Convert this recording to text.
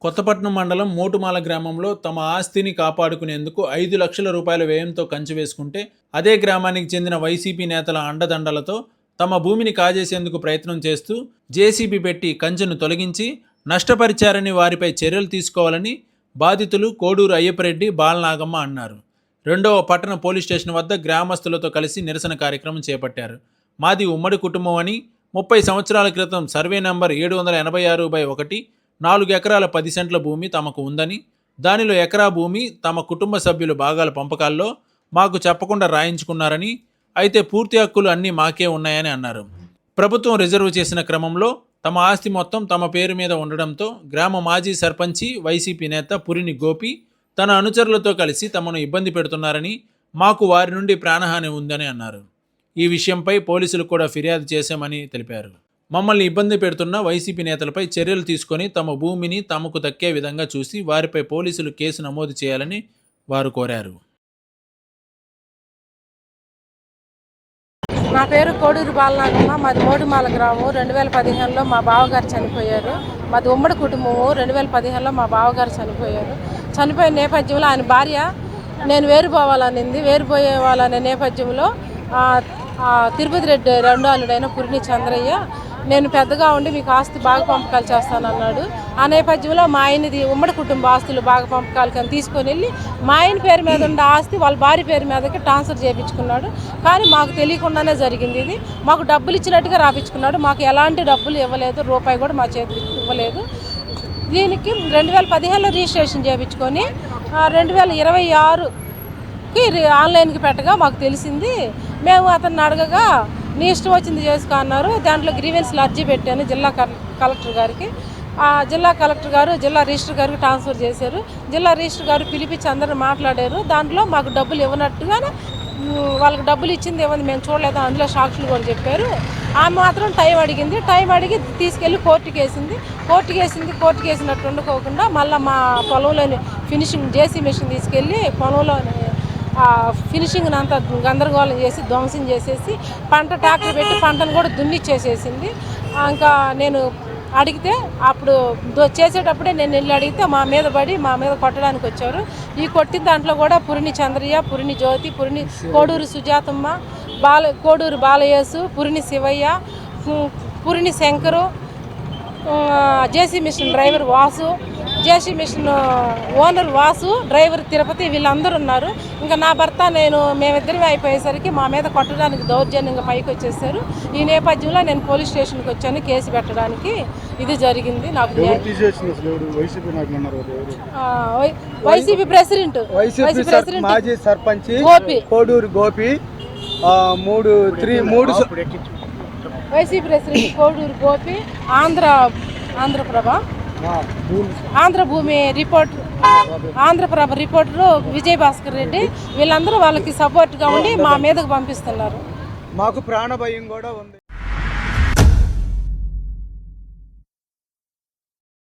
కొత్తపట్నం మండలం మోటుమాల గ్రామంలో తమ ఆస్తిని కాపాడుకునేందుకు 5 లక్షల రూపాయల వ్యయంతో కంచె వేసుకుంటే అదే గ్రామానికి చెందిన వైసీపీ నేతల అండదండలతో తమ భూమిని కాజేసేందుకు ప్రయత్నం చేస్తూ జేసీబీ పెట్టి కంచెను తొలగించి నష్టపరిచారని వారిపై చర్యలు తీసుకోవాలని బాధితులు కోడూరు అయ్యప్పరెడ్డి బాలనాగమ్మ అన్నారు. రెండవ పట్టణ పోలీస్ స్టేషన్ వద్ద గ్రామస్తులతో కలిసి నిరసన కార్యక్రమం చేపట్టారు. మాది ఉమ్మడి కుటుంబం అని 30 సంవత్సరాల క్రితం సర్వే నంబర్ 786/1 4 ఎకరాల 10 సెంట్ల భూమి తమకు ఉందని, దానిలో ఎకరా భూమి తమ కుటుంబ సభ్యులు భాగాల పంపకాల్లో మాకు చెప్పకుండా రాయించుకున్నారని, అయితే పూర్తి హక్కులు అన్నీ మాకే ఉన్నాయని అన్నారు. ప్రభుత్వం రిజర్వ్ చేసిన క్రమంలో తమ ఆస్తి మొత్తం తమ పేరు మీద ఉండడంతో గ్రామ మాజీ సర్పంచి వైసీపీ నేత పురిని గోపి తన అనుచరులతో కలిసి తమను ఇబ్బంది పెడుతున్నారని, మాకు వారి నుండి ప్రాణహాని ఉందని అన్నారు. ఈ విషయంపై పోలీసులు కూడా ఫిర్యాదు చేశామని తెలిపారు. మమ్మల్ని ఇబ్బంది పెడుతున్న వైసీపీ నేతలపై చర్యలు తీసుకొని తమ భూమిని తమకు దక్కే విధంగా చూసి వారిపై పోలీసులు కేసు నమోదు చేయాలని వారు కోరారు. నా పేరు కోడూరు బాలనాగమ్మ. మాది మోటుమాల గ్రామం. 2015లో మా బావగారు చనిపోయారు. మాది ఉమ్మడి కుటుంబము. 2015లో మా బావగారు చనిపోయారు. చనిపోయిన నేపథ్యంలో ఆయన భార్య నేను వేరుపోవాలనింది. వేరుపోయేవాళ్ళనే నేపథ్యంలో తిరుపతి రెడ్డి రెండో అల్లుడైన పురిని చంద్రయ్య నేను పెద్దగా ఉండి మీకు ఆస్తి బాగా పంపకాలు చేస్తానన్నాడు. ఆ నేపథ్యంలో మా ఆయనది ఉమ్మడి కుటుంబ ఆస్తులు బాగా పంపకాలు కానీ తీసుకొని వెళ్ళి మా ఆయన పేరు మీద ఉన్న ఆస్తి వాళ్ళ భార్య పేరు మీదకి ట్రాన్స్ఫర్ చేయించుకున్నాడు. కానీ మాకు తెలియకుండానే జరిగింది. ఇది మాకు డబ్బులు ఇచ్చినట్టుగా రాపించుకున్నాడు. మాకు ఎలాంటి డబ్బులు ఇవ్వలేదు, రూపాయి కూడా మా చేతికి ఇవ్వలేదు. దీనికి 2015లో రిజిస్ట్రేషన్ చేయించుకొని 2026కి ఆన్లైన్కి పెట్టగా మాకు తెలిసింది. మేము అతన్ని అడగగా నీ ఇష్టం వచ్చింది చేసుకో అన్నారు. దాంట్లో గ్రీవెన్స్లు అర్జీ పెట్టాను జిల్లా కలెక్టర్ గారికి. జిల్లా కలెక్టర్ గారు జిల్లా రిజిస్టర్ గారికి ట్రాన్స్ఫర్ చేశారు. జిల్లా రిజిస్టర్ గారు పిలిపించి అందరూ మాట్లాడారు. దాంట్లో మాకు డబ్బులు ఇవ్వనట్టుగానే వాళ్ళకి డబ్బులు ఇచ్చింది ఏమైంది మేము చూడలేదు, అందులో సాక్షులు కూడా చెప్పారు. ఆమె మాత్రం టైం అడిగింది. టైం అడిగి తీసుకెళ్ళి కోర్టుకి వేసింది. కోర్టుకి వేసినట్టు ఉండకోకుండా మళ్ళీ మా పొలంలోని ఫినిషింగ్ జేసీ మిషన్ తీసుకెళ్ళి పొలంలో ఫినిషింగ్ అంతా గందరగోళం చేసి ధ్వంసం చేసేసి పంట ట్రాక్టర్ పెట్టి పంటను కూడా దున్నిచ్చేసేసింది. ఇంకా నేను అడిగితే అప్పుడు చేసేటప్పుడే నేను వెళ్ళి అడిగితే మా మీద పడి మా మీద కొట్టడానికి వచ్చారు. ఈ కొట్టిన దాంట్లో కూడా Purini Chandraiah, Purini Jyothi, Purini Koduru Sujathamma, Koduru Balayesu, Purini Sivaiah, Purini Shankar, JC machine driver Vasu, JC machine owner Vasu, driver Tirupati, వీళ్ళందరూ ఉన్నారు. ఇంకా నా భర్త మేమిద్దరం అయిపోయేసరికి మా మీద కొట్టడానికి దౌర్జన్యంగా పైకి వచ్చేసారు. ఈ నేపథ్యంలో నేను పోలీస్ స్టేషన్కి వచ్చాను కేసు పెట్టడానికి. ఇది జరిగింది. నాకు వైసీపీ ప్రెసిడెంట్ మాజీ సర్పంచ్ గోపి, కోడూరు గోపి, వైసీపీ ప్రెసిడెంట్ కోడూరు గోపి, ఆంధ్రభూమి ఆంధ్రప్రభ రిపోర్టరు విజయభాస్కర్ రెడ్డి, వీళ్ళందరూ వాళ్ళకి సపోర్ట్గా ఉండి మా మీదకు పంపిస్తున్నారు. మాకు ప్రాణభయం కూడా ఉంది.